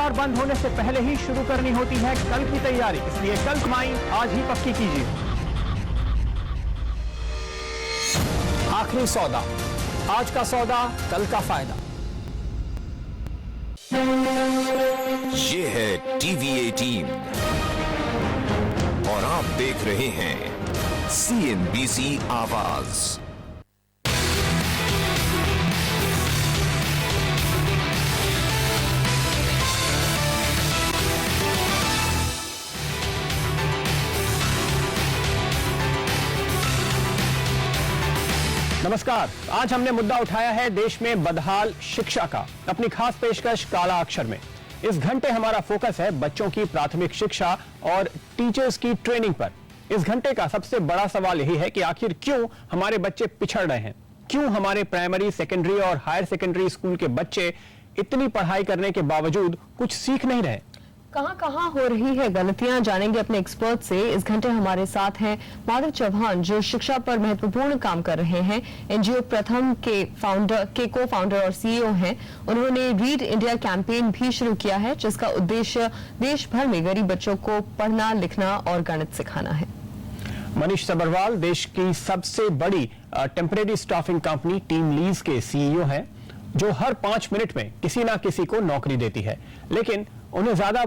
बाजार बंद होने से पहले ही शुरू करनी होती है कल की तैयारी, इसलिए कल कमाई आज ही पक्की कीजिए। आखिरी सौदा, आज का सौदा कल का फायदा। ये है टीवी 18 और आप देख रहे हैं CNBC आवाज। नमस्कार, आज हमने मुद्दा उठाया है देश में बदहाल शिक्षा का। अपनी खास पेशकश काला अक्षर में इस घंटे हमारा फोकस है बच्चों की प्राथमिक शिक्षा और टीचर्स की ट्रेनिंग पर। इस घंटे का सबसे बड़ा सवाल यही है कि आखिर क्यों हमारे बच्चे पिछड़ रहे हैं, क्यों हमारे प्राइमरी, सेकेंडरी और हायर सेकेंडरी स्कूल के बच्चे इतनी पढ़ाई करने के बावजूद कुछ सीख नहीं रहे। कहां हो रही है गलतियां, जानेंगे अपने एक्सपर्ट से। इस घंटे हमारे साथ हैं माधव चौहान, जो शिक्षा पर महत्वपूर्ण काम कर रहे हैं। एनजीओ प्रथम के को फाउंडर और सीईओ हैं। उन्होंने रीड इंडिया कैंपेन भी शुरू किया है, जिसका उद्देश्य देश भर में गरीब बच्चों को पढ़ना, लिखना और गणित सिखाना है। मनीष सबरवाल देश की सबसे बड़ी temporary staffing company team lease के सीईओ हैं, जो हर 5 मिनट में किसी ना किसी को नौकरी देती है, लेकिन उन्हें ज्यादा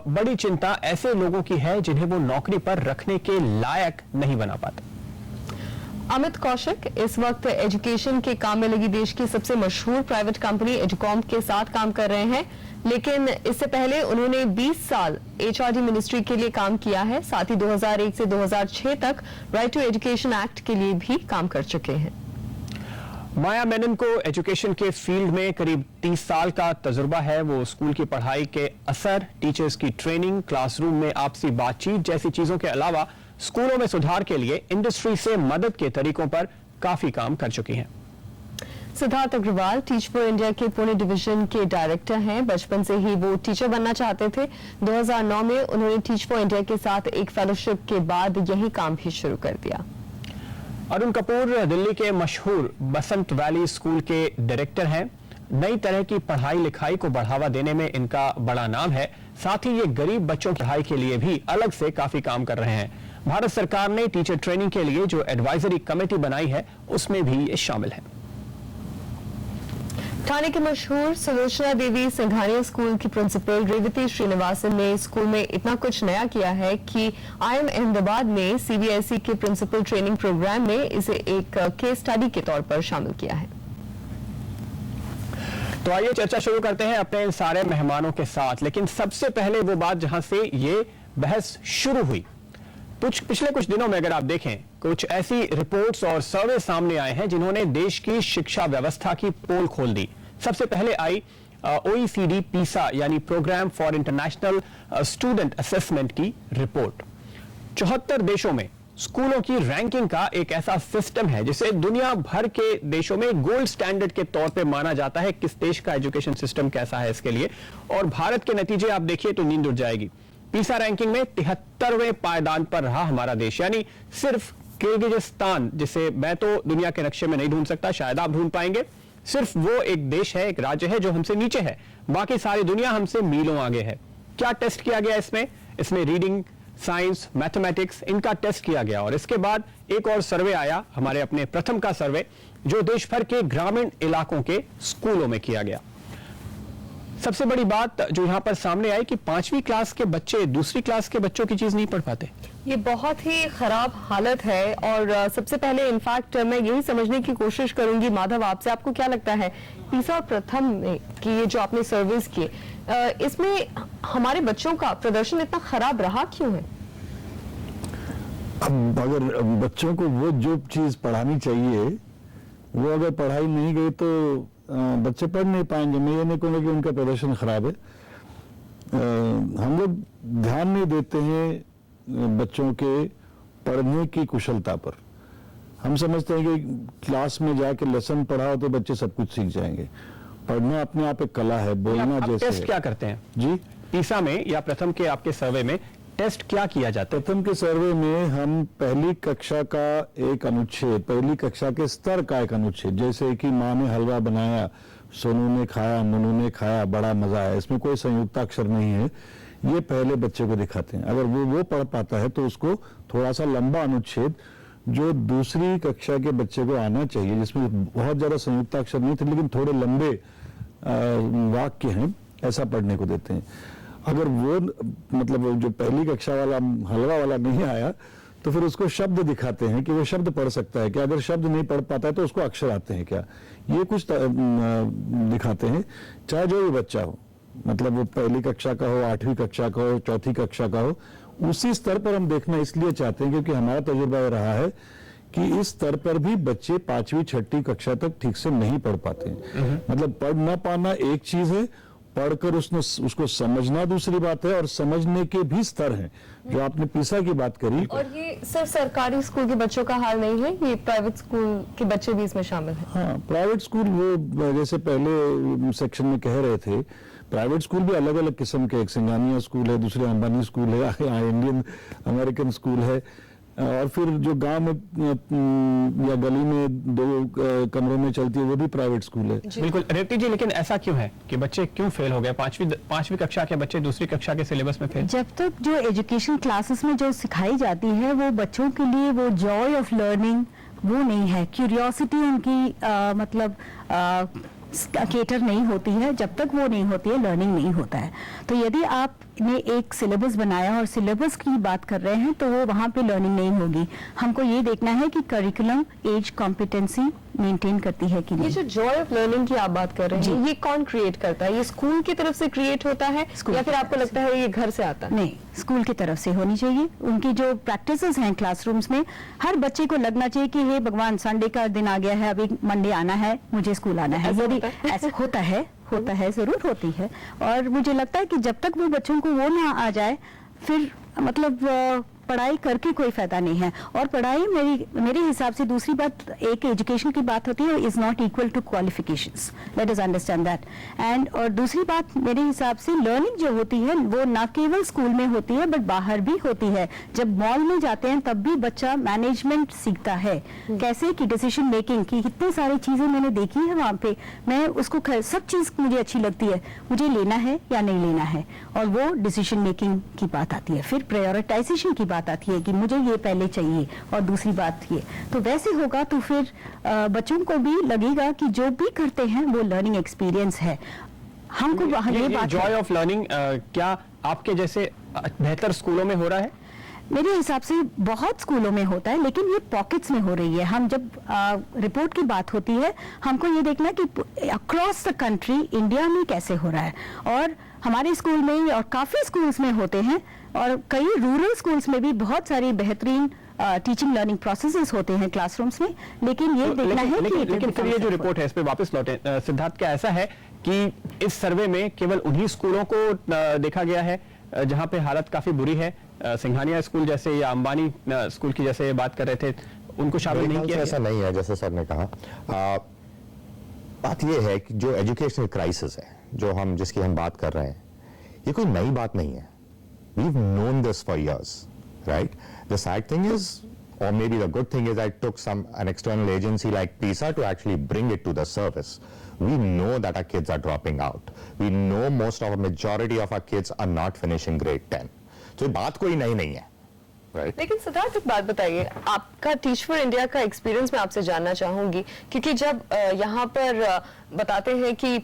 बड़ी चिंता ऐसे लोगों की है जिन्हें वो नौकरी पर रखने के लायक नहीं बना पाते। अमित कौशिक इस वक्त एजुकेशन के काम में लगी देश की सबसे मशहूर प्राइवेट कंपनी एजुकॉम के साथ काम कर रहे हैं, लेकिन इससे पहले उन्होंने 20 साल एचआरडी मिनिस्ट्री के लिए काम किया है। साथ ही 2001 से 2006 तक राइट टू एजुकेशन एक्ट के लिए भी काम कर चुके हैं। माया मेनन को एजुकेशन के फील्ड में करीब 30 साल का तजुर्बा है। वो स्कूल की पढ़ाई के असर, टीचर्स की ट्रेनिंग, क्लासरूम में आपसी बातचीत जैसी चीजों के अलावा स्कूलों में सुधार के लिए इंडस्ट्री से मदद के तरीकों पर काफी काम कर चुकी हैं। Siddharth Agarwal teach for India के पुणे डिवीजन के डायरेक्टर हैं। बचपन से ही वो टीचर बनना चाहते थे। 2009 में उन्होंने टीच फॉर इंडिया के साथ एक फेलोशिप के बाद यही काम भी शुरू कर दिया। अरुण कपूर दिल्ली के मशहूर बसंत वैली स्कूल के डायरेक्टर हैं। नई तरह की पढ़ाई लिखाई को बढ़ावा देने में इनका बड़ा नाम है। साथ ही ये गरीब बच्चों की पढ़ाई के लिए भी अलग से काफी काम कर रहे हैं। भारत सरकार ने टीचर ट्रेनिंग के लिए जो एडवाइजरी कमेटी बनाई है, उसमें भी ये शामिल है। ठाणे के मशहूर सुलोचना देवी सिंघानिया स्कूल की प्रिंसिपल रेवती श्रीनिवासन ने स्कूल में इतना कुछ नया किया है कि IIM अहमदाबाद ने CBSE के प्रिंसिपल ट्रेनिंग प्रोग्राम में इसे एक केस स्टडी के तौर पर शामिल किया है। तो आइए चर्चा शुरू करते हैं अपने इन सारे मेहमानों के साथ, लेकिन सबसे पहले वो बात जहां से ये बहस शुरू हुई। पिछले कुछ दिनों में अगर आप देखें, कुछ ऐसी रिपोर्ट्स और सर्वे सामने आए हैं जिन्होंने देश की शिक्षा व्यवस्था की पोल खोल दी। सबसे पहले आई OECD पीसा यानी programme for international student assessment की रिपोर्ट। 74 देशों में स्कूलों की रैंकिंग का एक ऐसा सिस्टम है जिसे दुनिया भर के देशों में गोल्ड स्टैंडर्ड के तौर पे माना जाता है। किस देश का एजुकेशन सिस्टम कैसा है इसके लिए, और भारत के नतीजे आप देखिए तो नींद उड़ जाएगी। पीसा रैंकिंग में 73वें पायदान पर रहा हमारा देश, यानी सिर्फ किर्गिस्तान, जिसे मैं तो दुनिया के नक्शे में नहीं ढूंढ सकता, शायद आप ढूंढ पाएंगे, सिर्फ वो एक देश है, एक राज्य है जो हमसे नीचे है। बाकी सारी दुनिया हमसे मीलों आगे है। क्या टेस्ट किया गया इसमें रीडिंग, साइंस, मैथमेटिक्स, इनका टेस्ट किया गया। और इसके बाद एक और सर्वे आया, हमारे अपने प्रथम का सर्वे, जो देश भर के ग्रामीण इलाकों के स्कूलों में किया गया। सबसे बड़ी बात जो यहां पर सामने आई कि 5वीं क्लास के बच्चे दूसरी क्लास के बच्चों की चीज नहीं पढ़ पाते। ये बहुत ही खराब हालत है। और सबसे पहले इनफैक्ट मैं यही समझने की कोशिश करूंगी माधव आपसे, आपको क्या लगता है पीसा और प्रथम में कि ये जो आपने सर्विस किए, इसमें हमारे बच्चों का प्रदर्शन इतना खराब रहा क्यों है? अब अगर बच्चों को वो जो चीज पढ़ानी चाहिए वो अगर पढ़ाई नहीं गई तो बच्चे पढ़ नहीं पाएंगे। मैं ये नहीं कहूँगा कि उनका प्रदर्शन खराब है। हम लोग ध्यान नहीं देते हैं बच्चों के पढ़ने की कुशलता पर। हम समझते हैं कि क्लास में जाके लेसन पढ़ाओ तो बच्चे सब कुछ सीख जाएंगे। पढ़ना अपने आप एक कला है, बोलना जैसे टेस्ट क्या करते हैं जी पीसा में या प्रथम के आपके सर्वे में टेस्ट क्या किया जाता है? प्रथम के सर्वे में हम पहली कक्षा का एक अनुच्छेद, पहली कक्षा के स्तर का एक अनुच्छेद, जैसे कि माँ ने हलवा बनाया, सोनू ने खाया, मनु ने खाया, बड़ा मजा आया, इसमें कोई संयुक्ताक्षर नहीं है। ये पहले बच्चे को दिखाते हैं। अगर वो पढ़ पाता है तो उसको थोड़ा सा लंबा अनुच्छेद जो दूसरी कक्षा के बच्चे को आना चाहिए, जिसमें बहुत ज्यादा संयुक्ताक्षर नहीं थे लेकिन थोड़े लंबे वाक्य हैं, ऐसा पढ़ने को देते हैं। अगर वो मतलब जो पहली कक्षा वाला हलवा वाला नहीं आया तो फिर उसको शब्द दिखाते हैं कि वो शब्द पढ़ सकता है क्या। अगर शब्द नहीं पढ़ पाता है तो उसको अक्षर आते हैं क्या, ये कुछ दिखाते हैं। चाहे जो भी बच्चा हो, मतलब वो पहली कक्षा का हो, 8वीं कक्षा का हो, 4थी कक्षा का हो, उसी स्तर पर हम देखना इसलिए चाहते हैं क्योंकि हमारा तजुर्बा ये रहा है कि इस स्तर पर भी बच्चे 5वीं 6ठी कक्षा तक ठीक से नहीं पढ़ पाते हैं। मतलब पढ़ ना पाना एक चीज है, पढ़कर उसको समझना दूसरी बात है, और समझने के भी स्तर हैं जो आपने पीसा की बात करी। और ये सिर्फ सरकारी स्कूल के बच्चों का हाल नहीं है, ये प्राइवेट स्कूल के बच्चे भी इसमें शामिल हैं। हाँ, प्राइवेट स्कूल वो जैसे पहले सेक्शन में कह रहे थे, प्राइवेट स्कूल भी अलग अलग किस्म के, एक सिंगानिया स्कूल है, दूसरे अंबानी स्कूल है, इंडियन अमेरिकन स्कूल है, और फिर जो गांव में या गली में 2 कमरों में चलती है वो भी प्राइवेट स्कूल है। बिल्कुल रेवती जी, लेकिन ऐसा क्यों है कि बच्चे क्यों फेल हो गए? पांचवी कक्षा के बच्चे दूसरी कक्षा के सिलेबस में फेल। जब तक जो एजुकेशन क्लासेस में जो सिखाई जाती है वो बच्चों के लिए वो जॉय ऑफ लर्निंग वो नहीं है, क्यूरियोसिटी उनकी मतलब केटर नहीं होती है, जब तक वो नहीं होती है लर्निंग नहीं होता है। तो यदि आपने एक सिलेबस बनाया और सिलेबस की बात कर रहे हैं तो वो वहाँ पे लर्निंग नहीं होगी। हमको ये देखना है कि करिकुलम एज कॉम्पिटेंसी मेंटेन करती है कि नहीं। ये जो जॉय ऑफ लर्निंग की आप बात कर रहे हैं, ये कौन क्रिएट करता है? ये स्कूल की तरफ से क्रिएट होता है या फिर आपको लगता है ये घर से आता है? नहीं, स्कूल की तरफ से होनी चाहिए। उनकी जो प्रैक्टिसेस हैं क्लासरूम्स में, हर बच्चे को लगना चाहिए कि हे भगवान, संडे का दिन आ गया है, अभी मंडे आना है, मुझे स्कूल आना है। यदि ऐसा होता है जरूर होती है। और मुझे लगता है कि जब तक वो बच्चों को वो ना आ जाए, फिर मतलब पढ़ाई करके कोई फायदा नहीं है। और पढ़ाई मेरे हिसाब से, दूसरी बात, एक एजुकेशन की बात होती है, is not equal to qualifications, let us understand that. And और दूसरी बात, मेरे हिसाब से लर्निंग जो होती है वो ना केवल स्कूल में होती है बट बाहर भी होती है। जब मॉल में जाते हैं तब भी बच्चा मैनेजमेंट सीखता है, कैसे की डिसीजन मेकिंग की, कितनी सारी चीजें मैंने देखी है वहाँ पे। मैं उसको सब चीज मुझे अच्छी लगती है, मुझे लेना है या नहीं लेना है, और वो डिसीजन मेकिंग की बात आती है। फिर प्रायोरिटाइजेशन की बात आती है कि मुझे ये पहले चाहिए और दूसरी बात ये। तो वैसे होगा तो फिर बच्चों को भी लगेगा कि जो भी करते हैं वो लर्निंग एक्सपीरियंस है। हमको ये बात, जॉय ऑफ लर्निंग क्या आपके जैसे बेहतर स्कूलों में हो रहा है? मेरे हिसाब से बहुत स्कूलों में होता है, लेकिन ये पॉकेट्स में हो रही है। हम जब रिपोर्ट की बात होती है, हमको ये देखना है कि अक्रॉस द कंट्री इंडिया में कैसे हो रहा है। और हमारे स्कूल में और काफी स्कूल्स में होते हैं, और कई रूरल स्कूल्स में भी बहुत सारी बेहतरीन टीचिंग लर्निंग प्रोसेसेस होते हैं क्लासरूम्स में। लेकिन ये देखना है कि लेकिन फिर ये जो रिपोर्ट है इस पे वापस लौटे सिद्धार्थ, क्या ऐसा है कि इस सर्वे में केवल उन्हीं स्कूलों को देखा गया है जहां पे हालत काफी बुरी है? सिंघानिया स्कूल जैसे या अंबानी स्कूल की जैसे बात कर रहे थे, उनको शामिल नहीं किया? ऐसा नहीं है जैसे सर ने कहा। बात यह है कि जो एजुकेशनल क्राइसिस है जिसकी हम बात कर रहे हैं, ये कोई नई बात नहीं है। We've known this for years, right? The sad thing is, or maybe the good thing is, I took an external agency like PISA to actually bring it to the surface. We know that our kids are dropping out. We know a majority of our kids are not finishing grade 10. So ये बात कोई नई नहीं है, right? लेकिन सिद्धार्थ, एक बात बताइए, आपका टीच फॉर इंडिया का एक्सपीरियंस मैं आपसे जानना चाहूंगी, क्योंकि जब यहाँ पर बताते हैं कि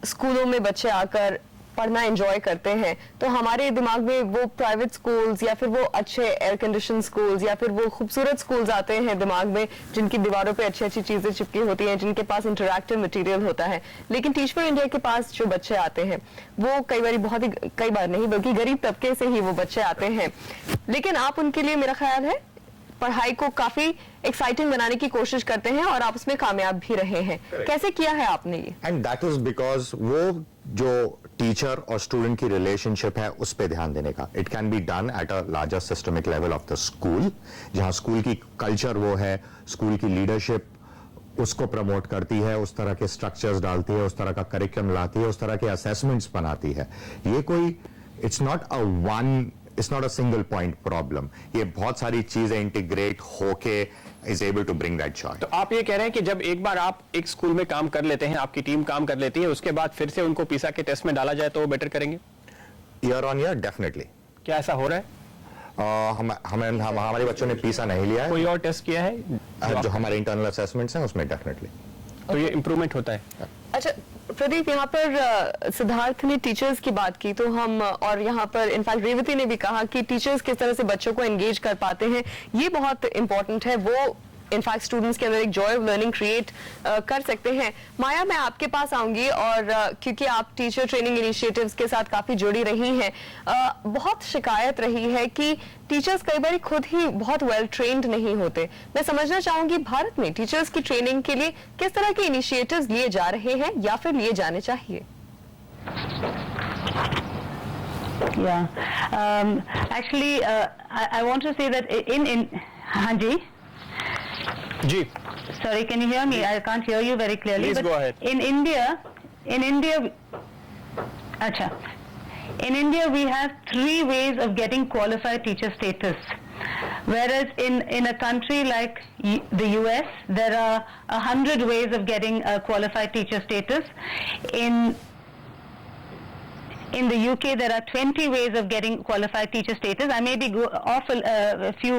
स्कूलों में बच्चे आकर पढ़ना एंजॉय करते हैं, तो हमारे दिमाग में वो प्राइवेट स्कूल्स या फिर वो अच्छे एयर कंडीशन स्कूल्स या फिर वो खूबसूरत स्कूल्स आते हैं दिमाग में, जिनकी दीवारों पे अच्छी अच्छी चीजें चिपकी होती हैं, जिनके पास इंटरैक्टिव मटेरियल होता है। लेकिन टीच फॉर इंडिया के पास जो बच्चे आते हैं वो कई बार नहीं बल्कि गरीब तबके से ही वो बच्चे आते हैं। लेकिन आप उनके लिए, मेरा ख्याल है, पढ़ाई को काफी एक्साइटिंग बनाने की कोशिश करते हैं और आप उसमें कामयाब भी रहे हैं। कैसे किया है आपने ये? एंड दैट इज बिकॉज वो जो टीचर और स्टूडेंट की रिलेशनशिप है उस पर ध्यान देने का। It can be done at a larger systemic level of the school, जहां स्कूल की कल्चर वो है, स्कूल की लीडरशिप उसको प्रमोट करती है, उस तरह के स्ट्रक्चर्स डालती है, उस तरह का करिकुलम लाती है, उस तरह के असेसमेंट्स बनाती है। ये कोई, it's not a one it's not a single point problem, ये बहुत सारी चीजें इंटीग्रेट होके is able to bring that joy. तो आप ये कह रहे हैं कि जब एक बार आप एक स्कूल में काम कर लेते हैं, आपकी टीम काम कर लेती है, उसके बाद फिर से उनको पीसा के टेस्ट में डाला जाए तो वो बेटर करेंगे? Year on year definitely. क्या ऐसा हो रहा है? हमारे बच्चों ने पीसा नहीं लिया है, कोई और टेस्ट किया है जो हमारे इंटरनल असेसमेंट्स हैं उसमें डेफिनेटली तो ये इंप्रूवमेंट होता है। अच्छा प्रदीप, यहाँ पर सिद्धार्थ ने टीचर्स की बात की, तो हम और यहाँ पर इनफैक्ट रेवती ने भी कहा कि टीचर्स किस तरह से बच्चों को एंगेज कर पाते हैं, ये बहुत इंपॉर्टेंट है। वो इनफैक्ट स्टूडेंट्स के अंदर एक जॉय ऑफ लर्निंग क्रिएट कर सकते हैं। माया, मैं आपके पास आऊंगी, और क्योंकि आप टीचर ट्रेनिंग इनिशिएटिव्स के साथ काफी जुड़ी रही हैं, बहुत शिकायत रही है कि टीचर्स कई बार खुद ही बहुत वेल ट्रेन्ड नहीं होते। मैं समझना चाहूंगी भारत में टीचर्स की ट्रेनिंग के लिए किस तरह के इनिशिएटिव्स लिए जा रहे हैं या फिर लिए जाने चाहिए? Actually, I want to say that in हाँ जी जी, sorry, can you hear me? I can't hear you very clearly. Please but go ahead. In India, acha, in India we have 3 ways of getting qualified teacher status, whereas in a country like the US there are 100 ways of getting a qualified teacher status. In the UK, there are 20 ways of getting qualified teacher status. I may be off a few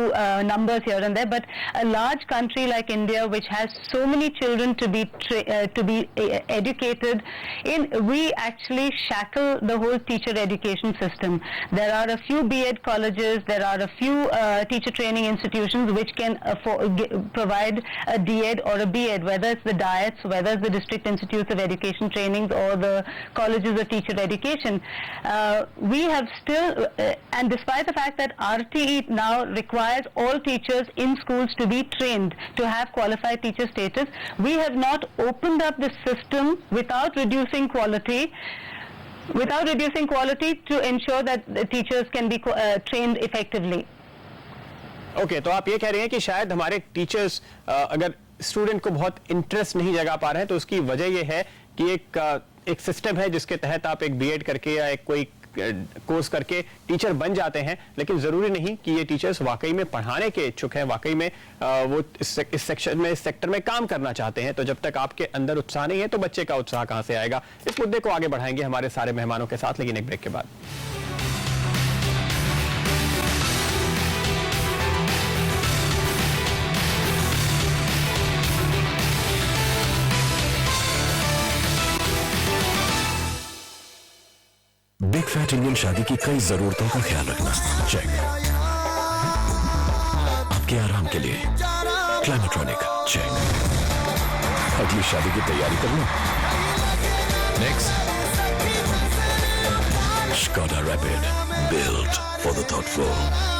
numbers here and there, but a large country like India, which has so many children to be educated in, we actually shackle the whole teacher education system. There are a few B.Ed colleges, there are a few teacher training institutions which can provide a D.Ed or a B.Ed, whether it's the DIETs, whether it's the District Institutes of Education Trainings or the Colleges of Teacher Education. We have still, and despite the fact that RTE now requires all teachers in schools to be trained to have qualified teacher status, we have not opened up the system without reducing quality to ensure that the teachers can be trained effectively. Okay, तो आप ये कह रहे हैं कि शायद हमारे teachers अगर स्टूडेंट को बहुत इंटरेस्ट नहीं जगा पा रहे हैं तो उसकी वजह ये है कि एक सिस्टम है जिसके तहत आप एक बीएड करके या एक कोई कोर्स करके टीचर बन जाते हैं, लेकिन जरूरी नहीं कि ये टीचर्स वाकई में पढ़ाने के इच्छुक हैं, वाकई में वो इस सेक्शन में, इस सेक्टर में काम करना चाहते हैं। तो जब तक आपके अंदर उत्साह नहीं है तो बच्चे का उत्साह कहां से आएगा? इस मुद्दे को आगे बढ़ाएंगे हमारे सारे मेहमानों के साथ, लेकिन एक ब्रेक के बाद। बिग फैट इंडियन शादी की कई जरूरतों का ख्याल रखना, चेक। आपके आराम के लिए क्लाइमेट्रॉनिक, चेक। अगली शादी की तैयारी कर लो, next Skoda Rapid, built for the thoughtful.